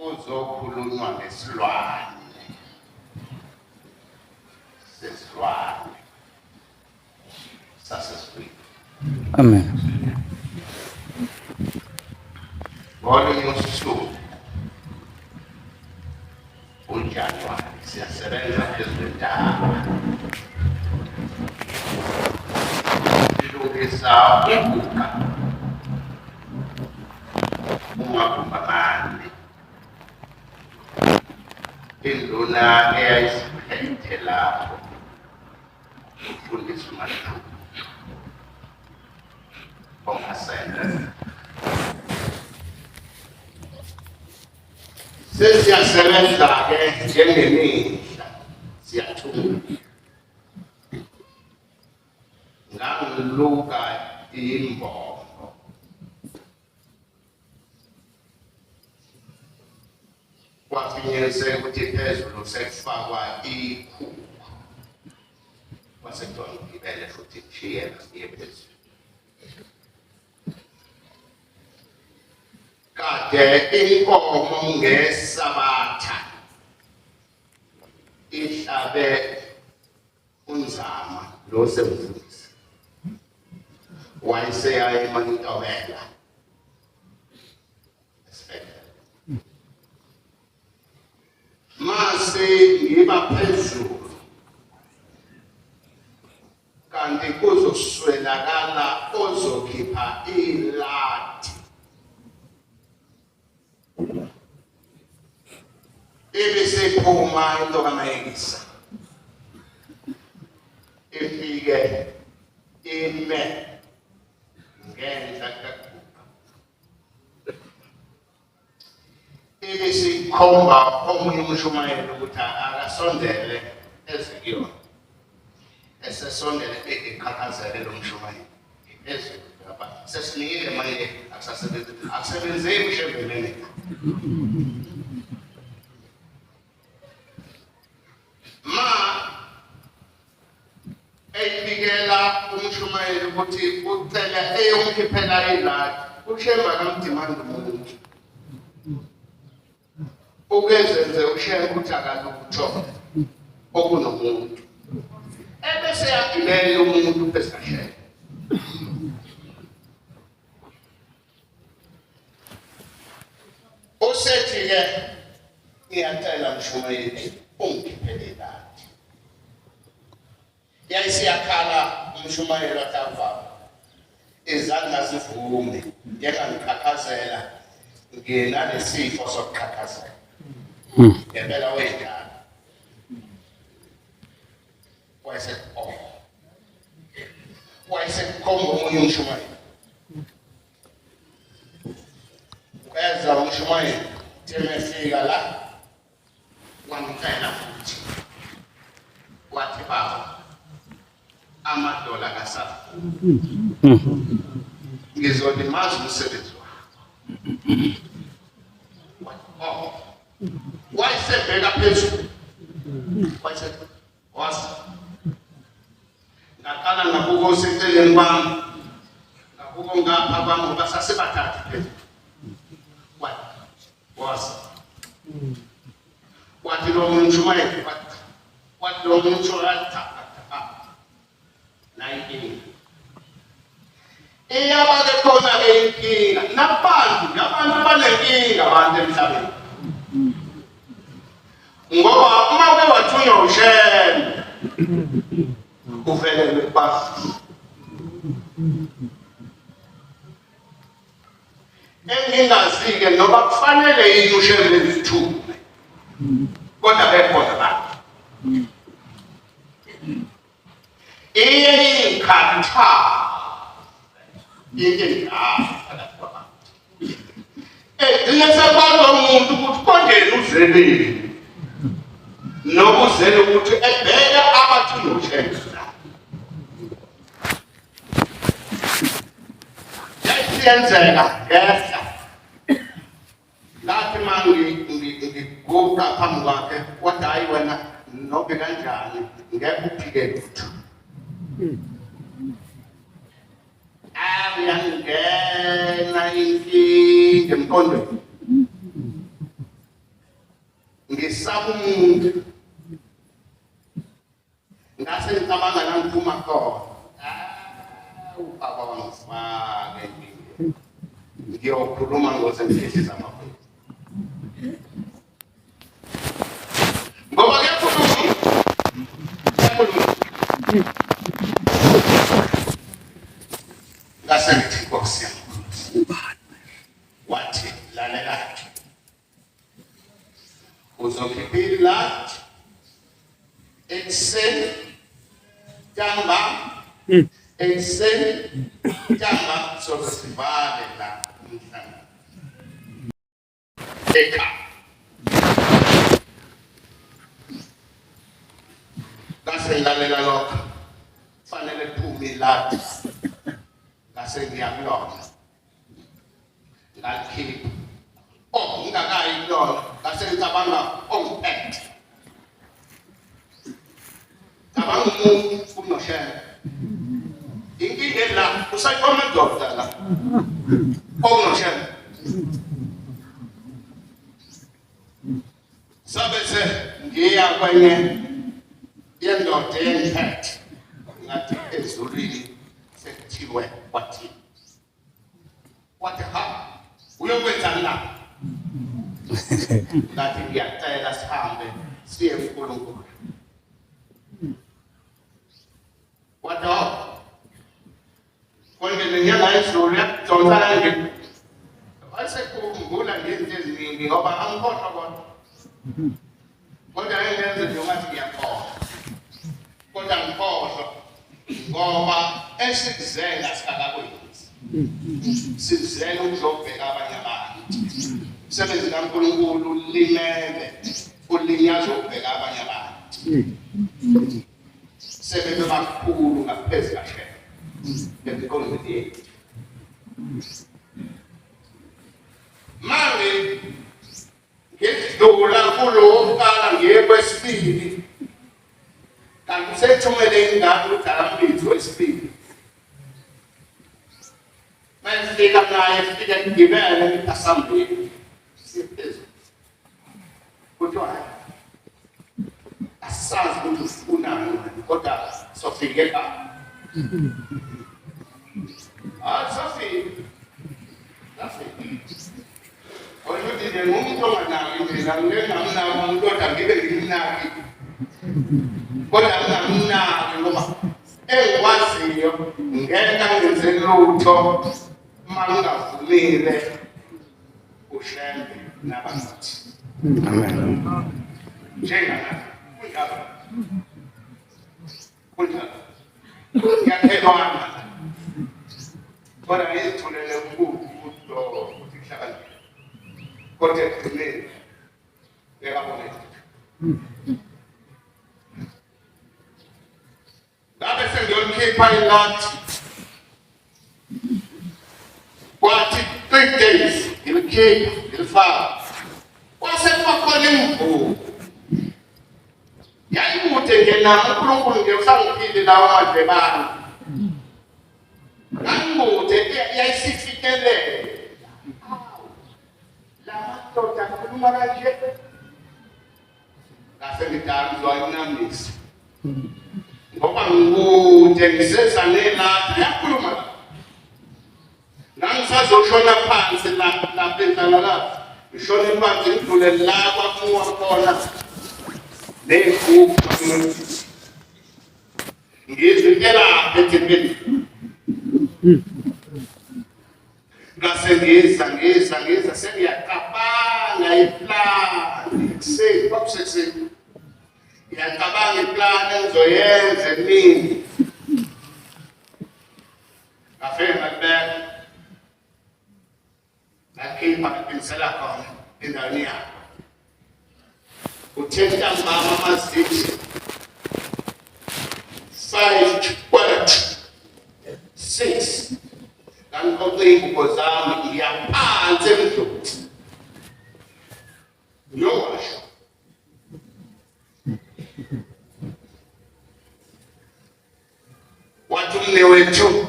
kuzokhulunywa ngesilwane sesilwane sasesifree. Amen. Ngolunye usuku uJanuwari siyasebenza phezu kwentaba silungisa ubuka umagumbamane induna eyayisiphethe lapho ufundisa umathupha ongasenza. Sesiyasebenza-ke njengemihla siyathunga ngangiluka imbono kwafinyelise ukuthi phezulu sekufakwa ikhukhu kwasekuthiwa ngigibele futhi ngishiyela siye phezulu. Kade inkomo ngesabatha ihlabe unzama lo semfundisi wayeseyaya eMantobela esibhedlela. Mase ngiba phezulu kanti kuzoswelakala ozokhipha ilathi ibisephuma into kamayekisa ifike ime ngenhla kaguga ibisikhomba omunye umushumayeli ukuthi akasondele ezikuyona esesondele ekhathazele lo mshumayeli ezikuyona lapha sesinikile manje akusebenzeki ushembelene. Eyibikela umshumayeli ukuthi ucela eyomkhiphela ilathi uShembe akamdimandi umuntu ukezenze uShembe ukuthi akalutho okunomuntu ebese yagibela umuntu bese kaShembe. Usethi-ke ngiyacela mshumayeli ungikhiphele ilathi. Yayisiyakhala umshumayeli wathava izandla zivume yeka ngikhakhazela nginalesifo sokukhakhazela ngempela wenjalo wayesekukhomba omunye umshumayeli weza umshumayeli temefika la wamcela futhi wathi baba amadola kasafu ngizolimaza umsebenzi wakho. Wayesebheka phezulu wayesethi wasa ngaqala ngabuko oseceleni bami ngabuko ngapha kwami ngoba sasebathathu phezulu wasa wathi lo mshumayeli wathi lo mshumayeli iyaba-ke khona-ke inkinga nabantu banenkinga abantu emhlabeni ngoba uma uke wathunywa uShembe uvelelwe basi engingazi-ke noba kufanele yini uShembe ezithume kodwa bekhona abantu ingikhatha into phakathi kwabantu edingesebanga umuntu ukuthi konjeni uzeleni nokuzela ukuthi ebheke abathi noShembe yayisiyenzeka ngehla lathi ngiguqa phambi kwakhe wathi hayi wena nobe kanjani ngeke uphike lutho. Yangena inkinga emqondweni ngisaba umuntu ngase ngicabanga la ngiphuma khona ubaba wangifake ngiyokhuluma ngozemfihlo zamabhuku ngoba kuyakhuluma ngase ngithi Nkosi yami wathi lalela uzokhipha ekuseni ntamba ekuseni ntamba sozosivale la umhlanga eka ngase ngilalela lokho fanele phumi lati ngase ngiyakulona ngalikhipha ngingakayi kulona ngase ngicabanga ongiphethe cabanga umuntu unoshela inkinga la usayibona ndoda la onginoshela sabese ngiya kwenye yendoda engiphethe ngathi ezulwini sekuthiwe wathi ha uyokwenzani la ngathi ngiyacela sihambe siye uNkulunkulu wathi konke lenyanga yezulu yakudonsana nje wasekukhumbula ngezinto eziningi ngoba angikhohlwa kodwa engenze nje ngathi ngiyakhohlwa kodwa ngikhohlwa ngoba esikuzela sikakakwenzi sizela ukuzobheka abanye abantu umsebenzi kaNkulunkulu ulimele ulinyaza ukubheka abanye abantu sebebe bakhulu ngaphezu kahle emqondweni yethu manje ngidlula kulo wokuqala ngiye kwesibili kanti sethumele ingane uDalambithi wesibili manje naye sifike ngibele asambile siphezulu kodwa asazi ukuthi ufunani kodwa sofike la sofike oyuthi nje umuntu onganaki mina ngingamnaki kodwa ngibe ngimnaki kodwa ngingamnaki ngoba engikwaziyo ngeke ngenze lutho uma ngingavumile uShembe nabathi amen njengana ngiyakhelwana kodwa ngizitholele ukuthi kuhlakaniphe kodwa ekugcineni ngiyabona ngabe sengiyolikhipha ilathi kwathi 3 days ngilikhipha ngilifaka kwasekubakhona imvubu yayikude ngenami uNkulunkulu ngiyosangiphile lawo madlebana ngangibude yayisifikelele la madoda akhuluma kanje ngase ngidazi wayinamisa ngoba ngikude ngisezanela yakhuluma nangisazoshona phansi lapha enhlalakazi ngishone phansi ngidlule la kwakuwa khona ngizikela ethempelini ngase ngiza sengiyacabanga iplani kuseni kwakuseseni ngiyacabanga iplani engizoyenza emini ngafika ngakubeka ngakhipha ngipinisela khona endaweni yakho uthetha mama mazithi 5 kwathi 6 kangiqoqe ingubo zami ngiyaphansi emdloti ngiyowasha wathi umnewethu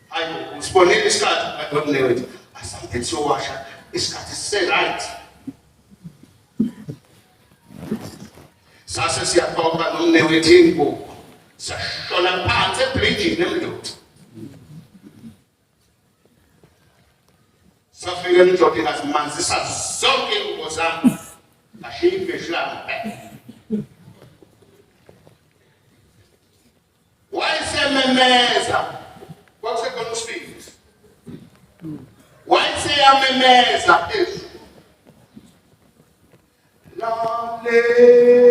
hayi usibonile isikhathi wathi umnewethu asambe siyowasha isikhathi sise-right Sase siyaxoxa nomnewethu inkukhu. Sahlola phansi ebridgini emndoda. Safika indoda ingazimanzisa zonke iingubo zami. Ngashiya ibheshu lami. Wayesememeza. Kwakusekhona uSifisi. Wayeseyamemeza phezulu. Lalela.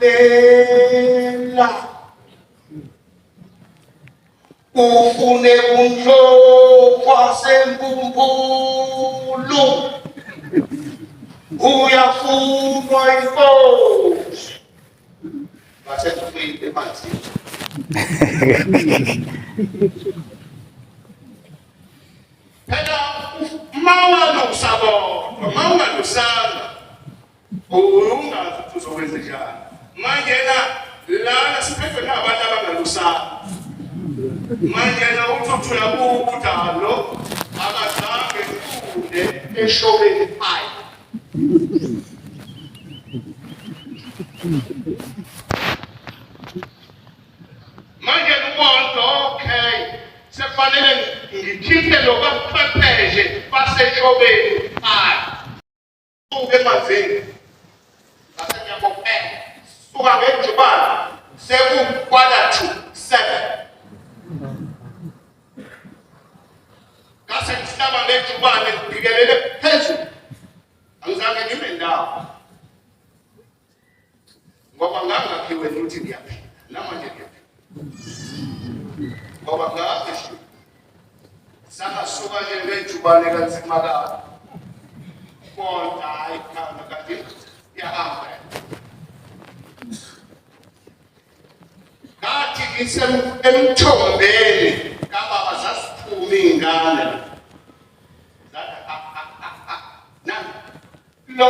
Lalela. Ufune unhlokwa sembumbulu. Uyafunwa inkosi. Bathe kufike manje. Phela mawalusabo, mawalusana. Ungazi ukuthi uzokwenza njani. Manje lana siphethwe nabantu abangalusana. Manje uthula ubudalo abazange kude eshobeni phayi. Manje umuntu okay sefanele ngikhiphe lokuqhwepheshe baseshobeni phayi. Uke manje base ngiyabopela suka ngejubana sekukwala 7 kase ngihlaba ngejubane ngibhikelele phezulu angizange ngibe ndawo ngoba ngangakhiwe ukuthi ngiyaphila namanje ngiyaphila ngoba ngathi sakasuka nje ngejubane kanzima kabi kodwa ayikhona kanti yahamba kathi ngisemthombeni kababa zasiphuma iy'ngane lo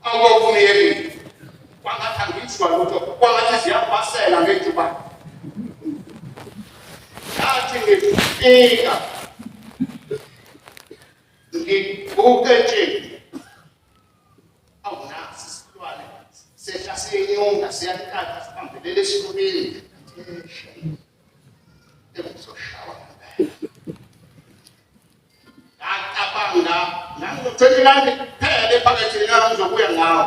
awokuyekile kwangathi angizwa lutho kwangathi ziyabasela ngejubane ngathi ngifika ngibuke nje awunasi isilwane sehla siyenyonga siyakhatha sihambelele esifubeni engizoshawa ngacabanga nangizothwelilani phele ephakethini nami ngizobuya ngawo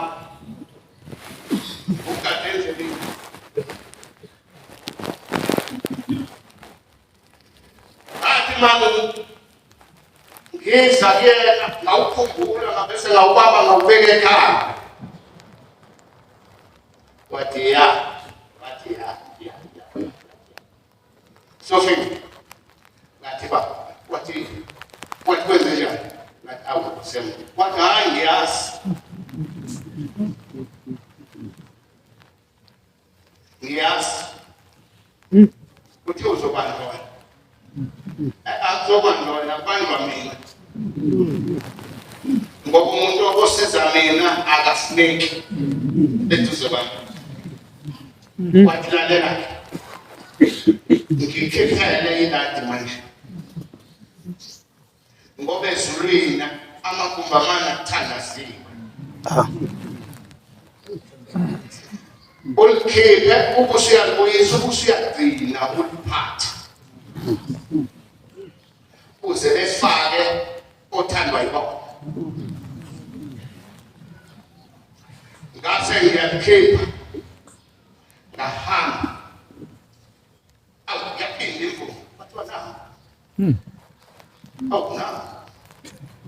ukade endleleni athi mama ngiza kuyena ngawukhumbula ngabese ngawubamba ngawubeka ekhaya wathi ya Sophie ngathi ba wathi kwenze njani ngathi awusema wathi hayi ngiyazi uthi uzobanjwa akuzobanjwa banjwa mina ngoba umuntu osiza mina akafuneki ethi uzobanjwa wathi lalela ngikhethele iladi manje ngoba ezulwini amakumbamana kuthandaziwe ulikhiphe ubusuyalibuyisa ubusuyagcina uliphathe uze befake othandwa yibona ngase ngiyalikhipha ngahamba yaphinde imvumo bathiwa nawo nawo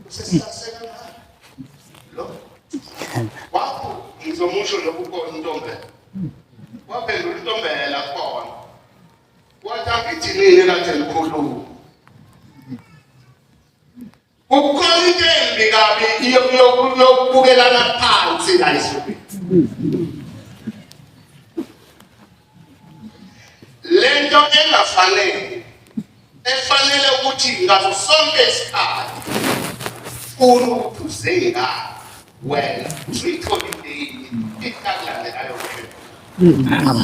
usesaseka lo wakho ngizomusho lokubona intombela waphendula intombela khona wathi angithi nini kade likhuluma ukukhona into embi kabi yokubukelana phansi la isibili lento engafanele efanele ukuthi ngaso sonke isikhathi ufuna ukuthi uzengane wena uyitholile yini ikakulandelayo wena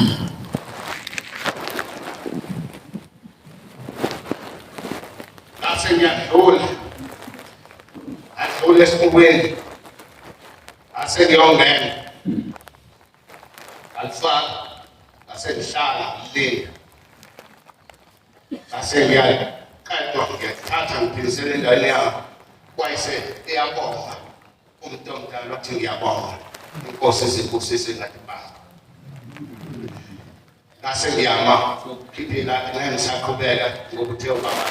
ngase ngiyadlula esifubeni asengiyongena alifaka asengihlala ngilinda asengiyaqedwa ngiyathatha ngiphilisele endaweni yakho kwayise iyabonga umuntu omdala wathi ngiyabonga inkosi izibusise ngathi baba nase ngiyama ukuphiphila ngisaqhubeka ngokuthe ubaba